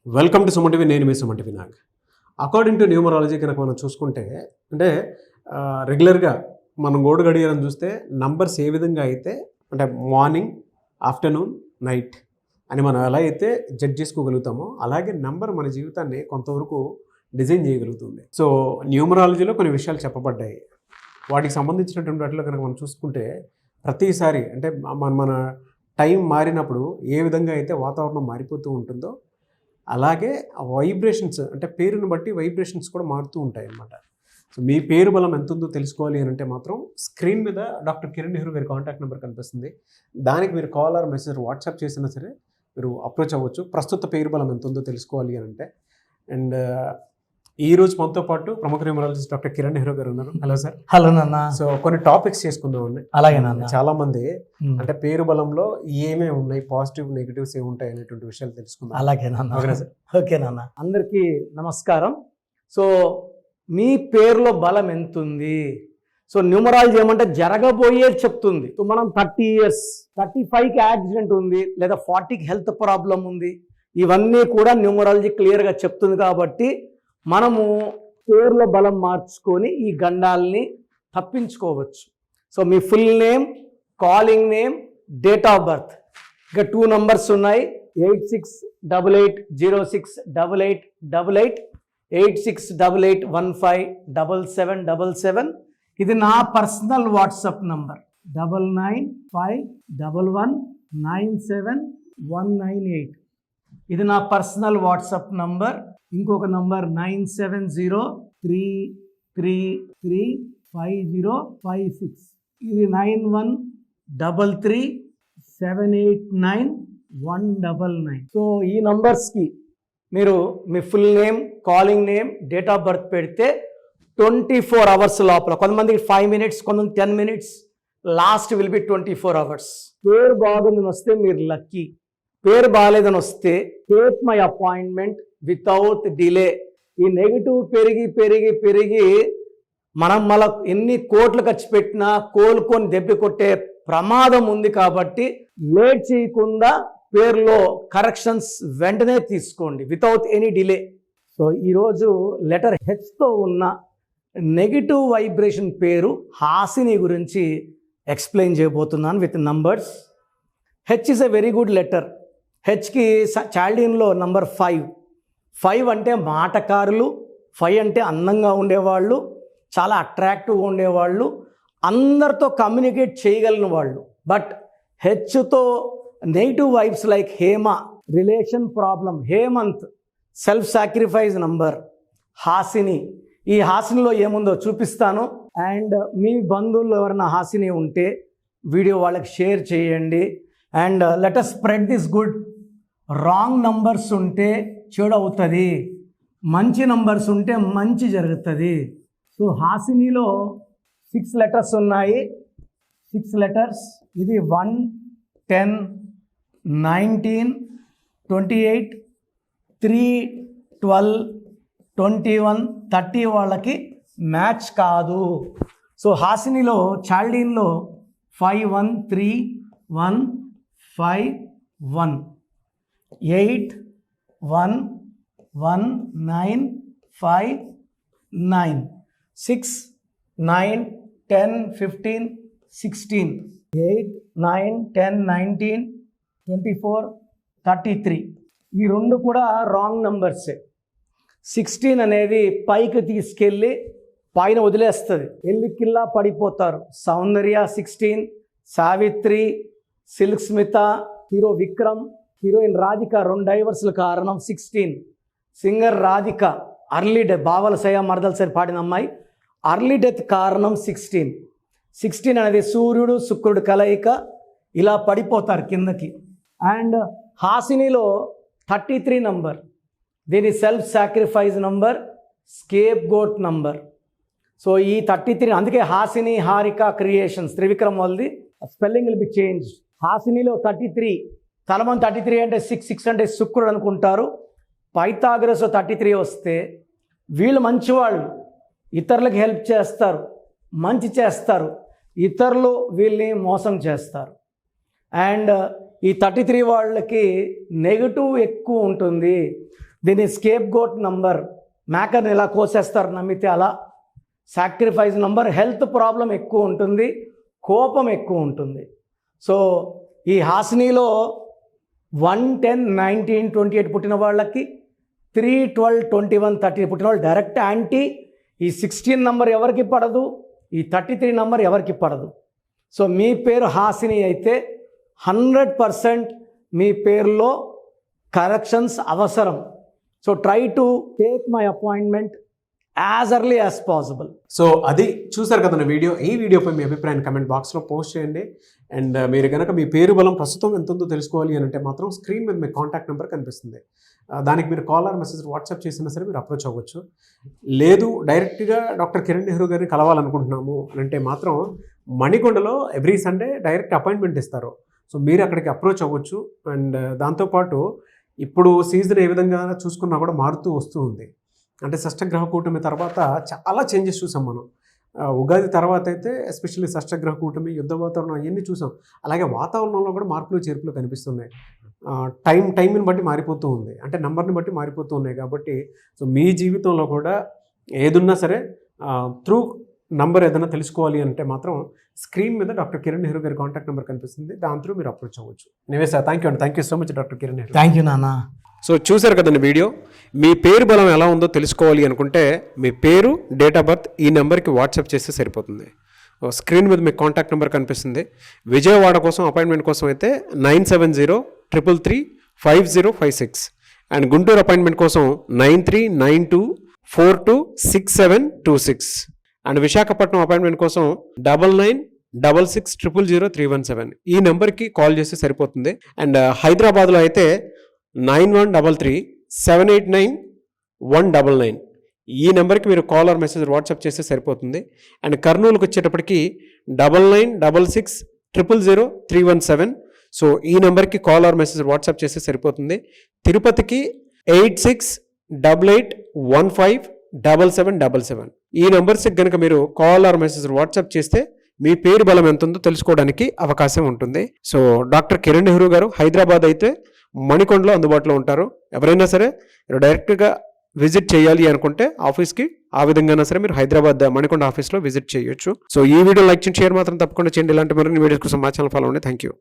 Welcome to Suman TV. నేను మీ Suman TV Nag. According to numerology కనుక మనం చూసుకుంటే అంటే రెగ్యులర్గా మనం గోడు గడియారం చూస్తే నంబర్స్ ఏ విధంగా అయితే అంటే మార్నింగ్, ఆఫ్టర్నూన్, నైట్ అని మనం ఎలా అయితే జడ్జ్ చేసుకోగలుగుతామో అలాగే నంబర్ మన జీవితాన్ని కొంతవరకు డిజైన్ చేయగలుగుతుంది. సో న్యూమరాలజీలో కొన్ని విషయాలు చెప్పబడ్డాయి. వాటికి సంబంధించినటువంటి వాటిలో కనుక మనం చూసుకుంటే ప్రతిసారి అంటే మన టైం మారినప్పుడు ఏ విధంగా అయితే వాతావరణం మారిపోతూ ఉంటుందో అలాగే వైబ్రేషన్స్ అంటే పేరుని బట్టి వైబ్రేషన్స్ కూడా మారుతూ ఉంటాయి అన్నమాట. సో మీ పేరు బలం ఎంత ఉందో తెలుసుకోవాలి అని అంటే మాత్రం స్క్రీన్ మీద డాక్టర్ కిరణ్ నెహ్రూ గారి కాంటాక్ట్ నెంబర్ కనిపిస్తుంది. దానికి మీరు కాల్ ఆర్ మెసేజ్ వాట్సాప్ చేసినా సరే మీరు అప్రోచ్ అవ్వచ్చు. ప్రస్తుత పేరు బలం ఎంత ఉందో తెలుసుకోవాలి అని అంటే. అండ్ ఈ రోజు మనతో పాటు ప్రముఖ న్యూమరాలజిస్ట్ డాక్టర్ కిరణ్ నెహ్రూ గారు ఉన్నారు. Hello sir. హలో నాన్న. సో కొన్ని టాపిక్స్ చేసుకుందామండి. అలాగే నాన్న. చాలా మంది అంటే పేరు బలంలో ఏమేమి ఉన్నాయి, పాజిటివ్ నెగిటివ్స్ ఏమి ఉంటాయి అనేటువంటి విషయాలు తెలుసుకుందాం. అలాగే నాన్న. ఓకేనా సార్? ఓకే నాన్న. అందరికీ నమస్కారం. సో మీ పేరులో బలం ఎంత ఉంది? సో న్యూమరాలజీ ఏమంటే జరగబోయేది చెప్తుంది. సో మనం 30 years 35కి యాక్సిడెంట్ ఉంది లేదా 40కి హెల్త్ ప్రాబ్లం ఉంది, ఇవన్నీ కూడా న్యూమరాలజీ క్లియర్గా చెప్తుంది. కాబట్టి మనము పేరులో బలం మార్చుకొని ఈ గండాల్ని తప్పించుకోవచ్చు. So me full name, calling name, date of birth, ఇక 2 numbers ఉన్నాయి. 8688068888 8688157777. ఇది నా పర్సనల్ వాట్సాప్ నంబర్ 9951197198. ఇది నా పర్సనల్ వాట్సాప్ నంబర్. ఇంకొక నంబర్ 9703335056. ఇది 9133789199. సో ఈ నంబర్స్కి మీరు మీ full name, calling name, date of birth పెడితే 24 hours లోపల, కొంతమందికి 5 minutes, కొంతమంది 10 minutes, last will be 24 hours. పేరు బాగుందని వస్తే మీరు లక్కీ. పేరు బాగాలేదని వస్తే take my appointment without delay. ఈ నెగిటివ్ పెరిగి పెరిగి పెరిగి మనం మళ్ళీ ఎన్ని కోట్లు ఖర్చు పెట్టినా కోలుకొని దెబ్బ కొట్టే ప్రమాదం ఉంది. కాబట్టి లేట్ చేయకుండా పేరులో కరెక్షన్స్ వెంటనే తీసుకోండి వితౌట్ ఎనీ డిలే. సో ఈరోజు లెటర్ హెచ్తో ఉన్న నెగిటివ్ వైబ్రేషన్ పేరు హాసిని గురించి ఎక్స్ప్లెయిన్ చేయబోతున్నాను with numbers. H is a very good letter. హెచ్కి చాల్డీన్లో నంబర్ 5. 5 అంటే మాటకారులు, 5 అంటే అందంగా ఉండేవాళ్ళు, చాలా అట్రాక్టివ్గా ఉండేవాళ్ళు, అందరితో కమ్యూనికేట్ చేయగలిగిన వాళ్ళు. బట్ హెచ్తో negative vibes like Hema, relation problem, Hemanth, self sacrifice number, Hasini. ఈ హాసినిలో ఏముందో చూపిస్తాను. అండ్ మీ బంధువుల్లో ఎవరైనా హాసిని ఉంటే వీడియో వాళ్ళకి షేర్ చేయండి. And let us spread this good. Wrong numbers ఉంటే చెడు అవుతుంది, మంచి నంబర్స్ ఉంటే మంచి జరుగుతుంది. సో హాసినిలో 6 letters ఉన్నాయి. 6 letters. ఇది 1, 10, 19, 28, 3, 12, 21, 30 వాళ్ళకి మ్యాచ్ కాదు. సో హాసినిలో చాల్డీన్లో 513151 811959 6 9 10 15 16 8 9 10 19 24 33. ఈ రెండు కూడా రాంగ్ నంబర్సే. 16 అనేది పైకి తీసుకెళ్ళి పైన వదిలేస్తుంది, వెళ్ళి కిల్లా పడిపోతారు. Soundarya 16, Savitri, Silk Smitha, hero Vikram, heroine Radhika 2 divorces కారణం 16. సింగర్ రాధిక అర్లీ డెత్, బావల సయ మరదల సరి పాడిన అమ్మాయి, అర్లీ డెత్ కారణం 16. 16 అనేది సూర్యుడు శుక్రుడు కలయిక, ఇలా పడిపోతారు కిందకి. అండ్ హాసినిలో 33 నంబర్, దీని self sacrifice number, scapegoat number. So ఈ 33 అందుకే హాసిని హారిక క్రియేషన్స్ త్రివిక్రమ్ వాళ్ళది. Spelling will be change. హాసినిలో 33, తలమని 33 అంటే 6 అంటే శుక్రుడు అనుకుంటారు. పైథాగరస్ 33 వస్తే వీళ్ళు మంచివాళ్ళు, ఇతరులకు హెల్ప్ చేస్తారు, మంచి చేస్తారు, ఇతరులు వీళ్ళని మోసం చేస్తారు. అండ్ ఈ 33 వాళ్ళకి నెగటివ్ ఎక్కువ ఉంటుంది. దీని స్కేప్ గోట్ నంబర్, మేకర్ని ఎలా కోసేస్తారు నమ్మితే అలా. సాక్రిఫైస్ నంబర్, హెల్త్ ప్రాబ్లం ఎక్కువ ఉంటుంది, కోపం ఎక్కువ ఉంటుంది. సో ఈ హాసినిలో 1, 10, 19, 28 పుట్టిన వాళ్ళకి 3, 12, 21, 30 పుట్టిన వాళ్ళు డైరెక్ట్ యాంటీ. ఈ 16 నంబర్ ఎవరికి పడదు, ఈ 33 నంబర్ ఎవరికి పడదు. సో మీ పేరు హాసిని అయితే 100% మీ పేరులో కరెక్షన్స్ అవసరం. So try to take my appointment as early as possible. So అది చూసారు కదా వీడియో. ఈ వీడియోపై మీ అభిప్రాయాన్ని కమెంట్ బాక్స్లో పోస్ట్ చేయండి. అండ్ మీరు కనుక మీ పేరు బలం ప్రస్తుతం ఎంత ఉందో తెలుసుకోవాలి అని అంటే మాత్రం స్క్రీన్ మీద మీ కాంటాక్ట్ నెంబర్ కనిపిస్తుంది. దానికి మీరు కాల్ ఆర్ మెసేజ్ వాట్సాప్ చేసినా సరే మీరు అప్రోచ్ అవ్వచ్చు. లేదు డైరెక్ట్గా డాక్టర్ కిరణ్ నెహ్రూ గారిని కలవాలనుకుంటున్నాము అని అంటే మాత్రం మణికొండలో ఎవ్రీ సండే డైరెక్ట్ అపాయింట్మెంట్ ఇస్తారు. సో మీరు అక్కడికి అప్రోచ్ అవ్వచ్చు. అండ్ దాంతోపాటు ఇప్పుడు సీజన్ ఏ విధంగా చూసుకున్నా కూడా మారుతూ వస్తూ ఉంది. అంటే షష్టగ్రహ కూటమి తర్వాత చాలా చేంజెస్ చూసాం మనం. ఉగాది తర్వాత అయితే ఎస్పెషల్లీ షష్టగ్రహ కూటమి, యుద్ధ వాతావరణం అవన్నీ చూసాం. అలాగే వాతావరణంలో కూడా మార్పులు చేర్పులు కనిపిస్తున్నాయి. టైంని బట్టి మారిపోతూ ఉంది, అంటే నెంబర్ని బట్టి మారిపోతూ ఉన్నాయి. కాబట్టి సో మీ జీవితంలో కూడా ఏదున్నా సరే త్రూ నంబర్ ఏదైనా తెలుసుకోవాలి అంటే మాత్రం స్క్రీన్ మీద డాక్టర్ కిరణ్ నెహ్రూ గారి కాంటాక్ట్ నెంబర్ కనిపిస్తుంది. దాని త్రూ మీరు అప్రోచ్ అవ్వచ్చు. Anyway sir, thank you so much doctor Kiran Nehru. Thank you నాన్న. సో చూసారు కదండి వీడియో. మీ పేరు బలం ఎలా ఉందో తెలుసుకోవాలి అనుకుంటే మీ పేరు, డేట్ ఆఫ్ బర్త్ ఈ నెంబర్కి వాట్సాప్ చేస్తే సరిపోతుంది. స్క్రీన్ మీద మీకు కాంటాక్ట్ నెంబర్ కనిపిస్తుంది. విజయవాడ కోసం అపాయింట్మెంట్ కోసం అయితే 9703335056 అండ్ గుంటూరు అపాయింట్మెంట్ కోసం 9392426726 అండ్ విశాఖపట్నం అపాయింట్మెంట్ కోసం 9966600317 ఈ నెంబర్కి కాల్ చేస్తే సరిపోతుంది. అండ్ హైదరాబాద్లో అయితే 9133789199 ఈ నెంబర్కి మీరు కాల్ ఆర్ మెసేజ్ వాట్సాప్ చేస్తే సరిపోతుంది. అండ్ కర్నూలుకి వచ్చేటప్పటికి 9966000317 సో ఈ నెంబర్కి కాల్ ఆర్ మెసేజ్ వాట్సాప్ చేస్తే సరిపోతుంది. తిరుపతికి 8688157777 ఈ నెంబర్స్కి కనుక మీరు కాల్ ఆర్ మెసేజ్ వాట్సాప్ చేస్తే మీ పేరు బలం ఎంత ఉందో తెలుసుకోవడానికి అవకాశం ఉంటుంది. సో డాక్టర్ కిరణ్ నెహ్రూ గారు హైదరాబాద్ అయితే మణికొండలో అందుబాటులో ఉంటారు. ఎవరైనా సరే డైరెక్ట్గా విజిట్ చేయాలి అనుకుంటే ఆఫీస్కి ఆ విధంగా సరే మీరు హైదరాబాద్ మణికొండ ఆఫీస్లో విజిట్ చేయొచ్చు. సో ఈ వీడియో లైక్ చేయండి, షేర్ మాత్రం తప్పకుండా చేయండి. ఇలాంటి మరిన్ని వీడియోస్ కోసం మా ఛానల్ ఫాలో అవ్వండి. Thank you.